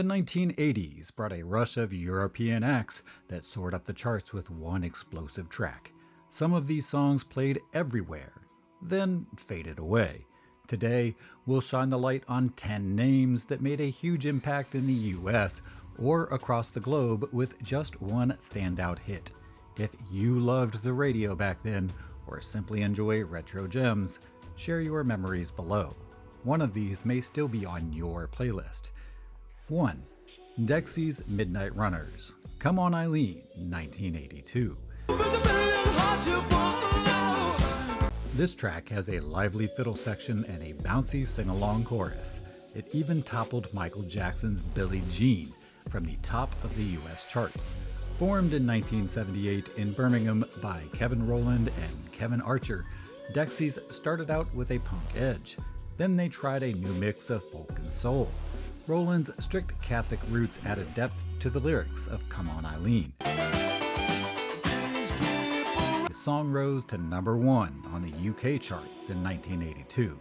The 1980s brought a rush of European acts that soared up the charts with one explosive track. Some of these songs played everywhere, then faded away. Today, we'll shine the light on 10 names that made a huge impact in the US or across the globe with just one standout hit. If you loved the radio back then, or simply enjoy retro gems, share your memories below. One of these may still be on your playlist. 1. Dexy's Midnight Runners, Come On Eileen, 1982. This track has a lively fiddle section and a bouncy sing-along chorus. It even toppled Michael Jackson's Billie Jean from the top of the US charts. Formed in 1978 in Birmingham by Kevin Rowland and Kevin Archer, Dexys started out with a punk edge. Then they tried a new mix of folk and soul. Rowland's strict Catholic roots added depth to the lyrics of Come On Eileen. The song rose to number 1 on the UK charts in 1982.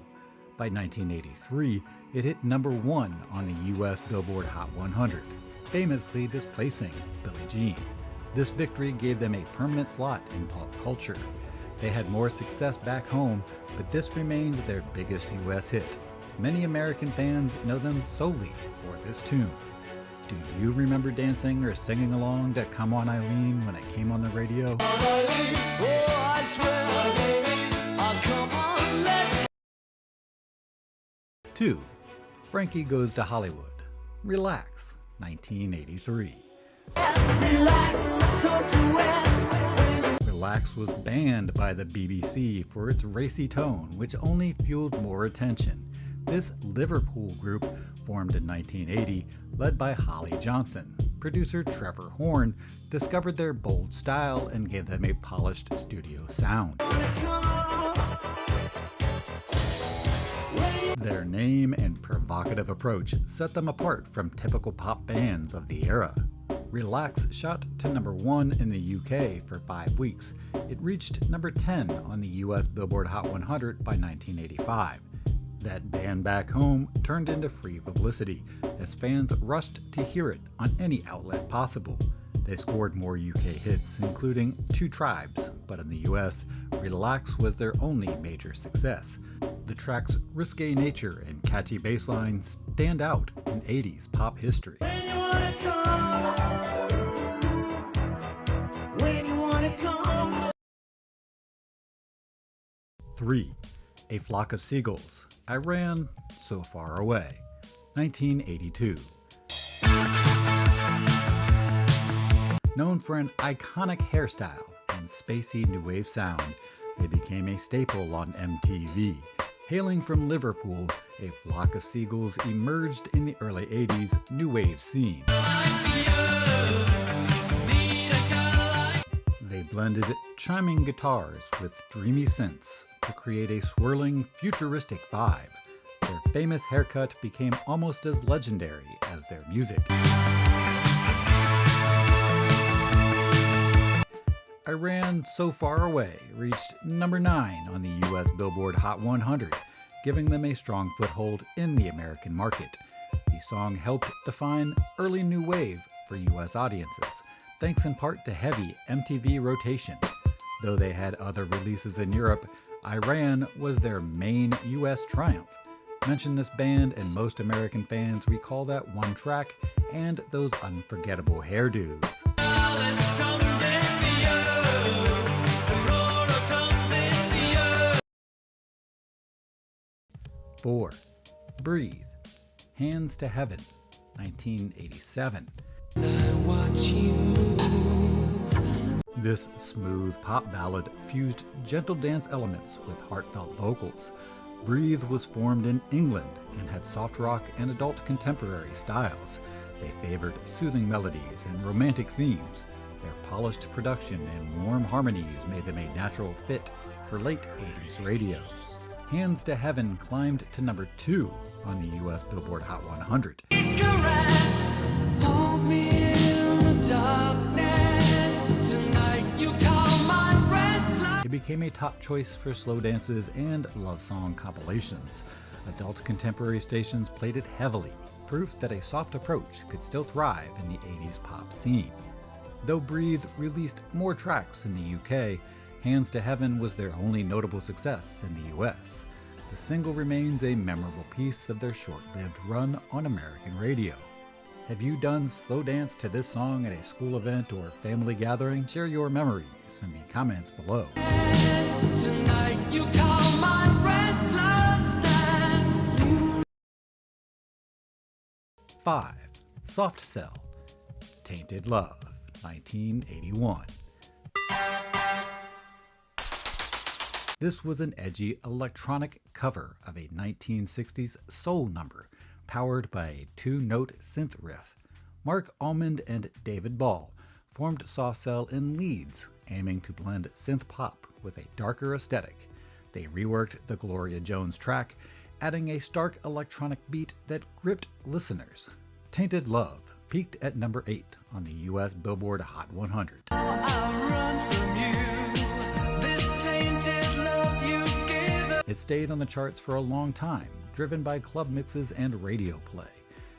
By 1983, it hit number 1 on the US Billboard Hot 100, famously displacing Billie Jean. This victory gave them a permanent slot in pop culture. They had more success back home, but this remains their biggest US hit. Many American fans know them solely for this tune. Do you remember dancing or singing along to Come On Eileen when it came on the radio? 2. Frankie Goes to Hollywood, Relax, 1983. Relax was banned by the BBC for its racy tone, which only fueled more attention. This Liverpool group, formed in 1980, led by Holly Johnson, producer Trevor Horn, discovered their bold style and gave them a polished studio sound. Their name and provocative approach set them apart from typical pop bands of the era. Relax shot to number 1 in the UK for 5 weeks. It reached number 10 on the US Billboard Hot 100 by 1985. That band back home turned into free publicity, as fans rushed to hear it on any outlet possible. They scored more UK hits, including Two Tribes, but in the US, Relax was their only major success. The track's risque nature and catchy bass line stand out in 80s pop history. 3. A Flock of Seagulls, I Ran So Far Away, 1982. Known for an iconic hairstyle and spacey new wave sound, they became a staple on MTV. Hailing from Liverpool, A Flock of Seagulls emerged in the early 80s new wave scene. They blended chiming guitars with dreamy synths to create a swirling, futuristic vibe. Their famous haircut became almost as legendary as their music. I Ran So Far Away reached number 9 on the US Billboard Hot 100, giving them a strong foothold in the American market. The song helped define early new wave for US audiences, thanks in part to heavy MTV rotation. Though they had other releases in Europe, I Ran was their main US triumph. Mention this band and most American fans recall that one track and those unforgettable hairdos. 4. Breathe, Hands to Heaven, 1987. This smooth pop ballad fused gentle dance elements with heartfelt vocals. Breathe was formed in England and had soft rock and adult contemporary styles. They favored soothing melodies and romantic themes. Their polished production and warm harmonies made them a natural fit for late 80s radio. Hands to Heaven climbed to number 2 on the US Billboard Hot 100. It became a top choice for slow dances and love song compilations. Adult contemporary stations played it heavily, proof that a soft approach could still thrive in the 80s pop scene. Though Breathe released more tracks in the UK, Hands to Heaven was their only notable success in the US. The single remains a memorable piece of their short-lived run on American radio. Have you done slow dance to this song at a school event or family gathering? Share your memories in the comments below. Tonight you calm my restlessness. 5. Soft Cell, Tainted Love, 1981. This was an edgy electronic cover of a 1960s soul number, powered by a two-note synth riff. Mark Almond and David Ball formed Soft Cell in Leeds, aiming to blend synth pop with a darker aesthetic. They reworked the Gloria Jones track, adding a stark electronic beat that gripped listeners. Tainted Love peaked at number 8 on the US Billboard Hot 100. It stayed on the charts for a long time, driven by club mixes and radio play.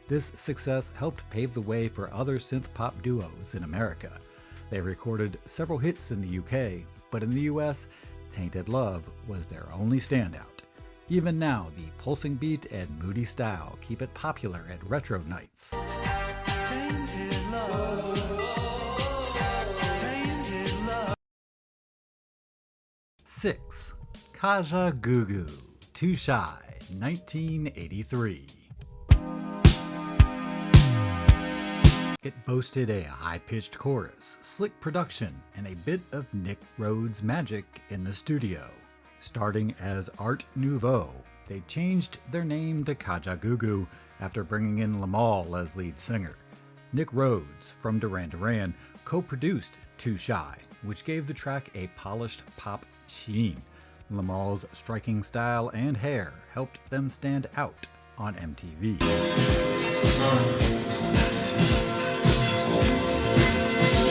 This success helped pave the way for other synth pop duos in America. They recorded several hits in the UK, but in the US, Tainted Love was their only standout. Even now, the pulsing beat and moody style keep it popular at retro nights. Tainted love. Tainted love. 6. Kajagoogoo, Too Shy, 1983. It boasted a high-pitched chorus, slick production, and a bit of Nick Rhodes' magic in the studio. Starting as Art Nouveau, they changed their name to Kajagoogoo after bringing in Lamal as lead singer. Nick Rhodes from Duran Duran co-produced Too Shy, which gave the track a polished pop sheen. Lamal's striking style and hair helped them stand out on MTV.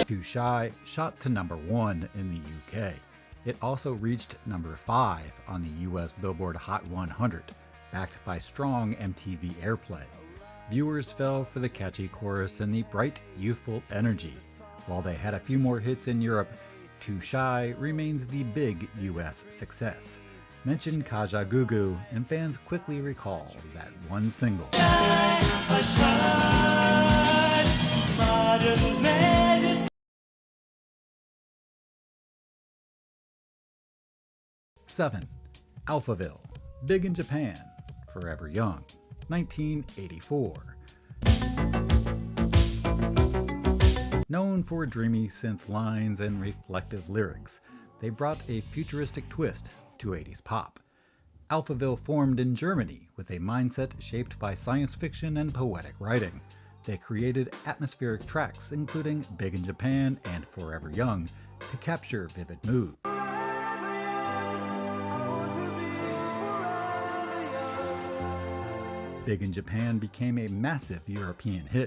Too Shy shot to number 1 in the UK. It also reached number 5 on the US Billboard Hot 100, backed by strong MTV airplay. Viewers fell for the catchy chorus and the bright, youthful energy. While they had a few more hits in Europe, Too Shy remains the big US success. Mention Kajagoogoo and fans quickly recall that one single. 7. Alphaville, Big in Japan, Forever Young, 1984. Known for dreamy synth lines and reflective lyrics, they brought a futuristic twist to 80s pop. Alphaville formed in Germany with a mindset shaped by science fiction and poetic writing. They created atmospheric tracks including Big in Japan and Forever Young to capture vivid mood. Big in Japan became a massive European hit.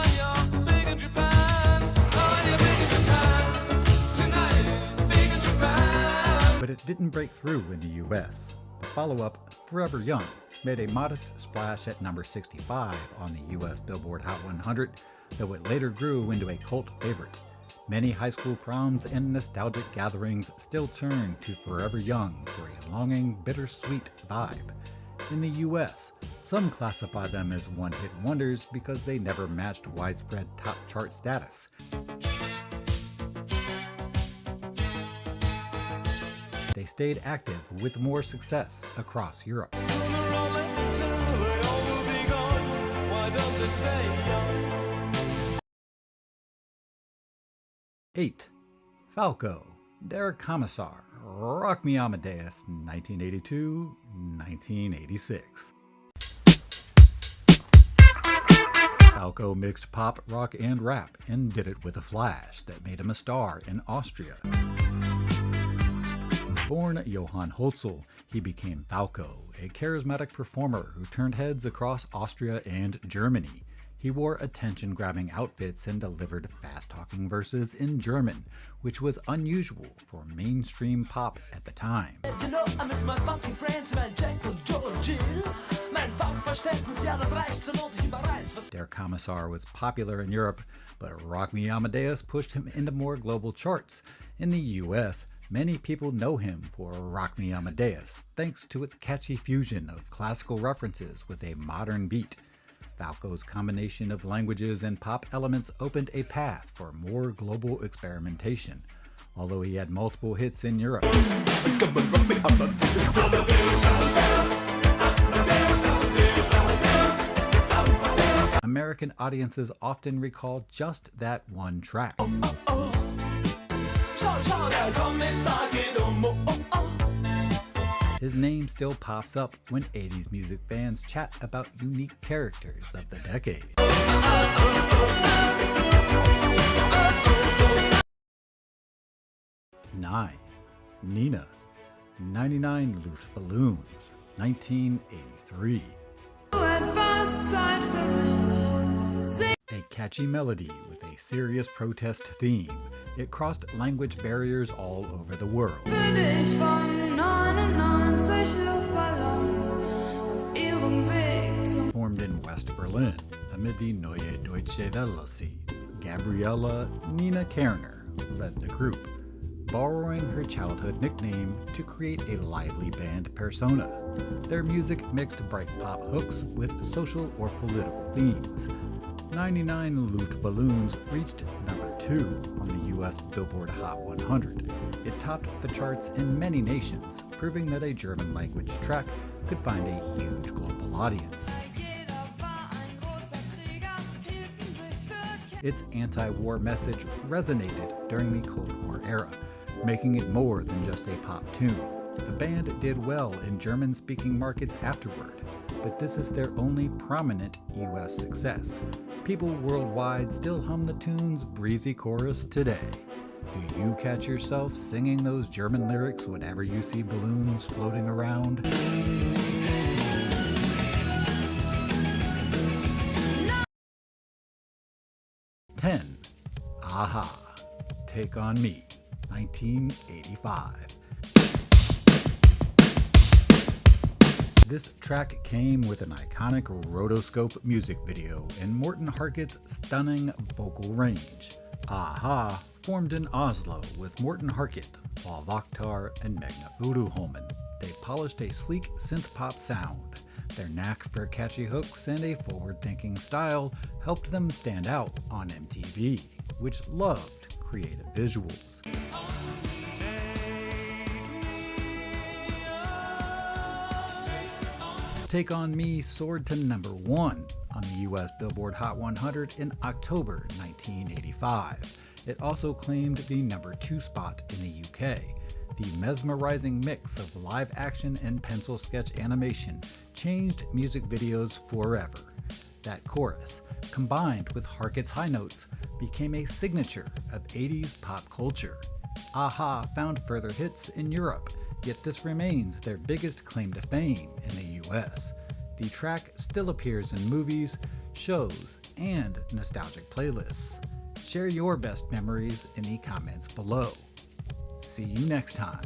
But it didn't break through in the US. The follow-up, Forever Young, made a modest splash at number 65 on the US Billboard Hot 100, though it later grew into a cult favorite. Many high school proms and nostalgic gatherings still turn to Forever Young for a longing, bittersweet vibe. In the US, some classify them as one-hit wonders because they never matched widespread top chart status. They stayed active with more success across Europe. 8. Falco, Der Kommissar, Rock Me Amadeus, 1982-1986. Falco mixed pop, rock, and rap and did it with a flash that made him a star in Austria. Born Johann Holzel, he became Falco, a charismatic performer who turned heads across Austria and Germany. He wore attention-grabbing outfits and delivered fast-talking verses in German, which was unusual for mainstream pop at the time. You know, I miss my funky friends, mein Jack und Joe und Jill. Mein Funkverständnis, ja, das reicht zur Not, ich überreiß was. Der Kommissar was popular in Europe, but Rock Me Amadeus pushed him into more global charts. In the US, many people know him for Rock Me Amadeus, thanks to its catchy fusion of classical references with a modern beat. Falco's combination of languages and pop elements opened a path for more global experimentation. Although he had multiple hits in Europe, American audiences often recall just that one track. Schau, schau, der Kommissar geht oh, oh. His name still pops up when 80s music fans chat about unique characters of the decade. 9. Nina, 99 Loose Balloons, 1983. A catchy melody with a serious protest theme, it crossed language barriers all over the world. Formed in West Berlin amid the Neue Deutsche Welle scene, Gabriella Nina Kerner led the group, borrowing her childhood nickname to create a lively band persona. Their music mixed bright pop hooks with social or political themes. 99 Loose Balloons reached number 2 on the US Billboard Hot 100. It topped the charts in many nations, proving that a German-language track could find a huge global audience. Its anti-war message resonated during the Cold War era, making it more than just a pop tune. The band did well in German-speaking markets afterward, but this is their only prominent US success. People worldwide still hum the tune's breezy chorus today. Do you catch yourself singing those German lyrics whenever you see balloons floating around? Ten. Aha! Take on Me, 1985. This track came with an iconic rotoscope music video and Morten Harket's stunning vocal range. Aha formed in Oslo with Morten Harket, Paul Waaktaar, and Magna Furuholmen. They polished a sleek synth-pop sound. Their knack for catchy hooks and a forward-thinking style helped them stand out on MTV, which loved creative visuals. Take on Me soared to number 1 on the US Billboard Hot 100 in October 1985. It also claimed the number 2 spot in the UK. The mesmerizing mix of live action and pencil sketch animation changed music videos forever. That chorus, combined with Harket's high notes, became a signature of 80s pop culture. Aha found further hits in Europe, yet this remains their biggest claim to fame in the US. The track still appears in movies, shows, and nostalgic playlists. Share your best memories in the comments below. See you next time.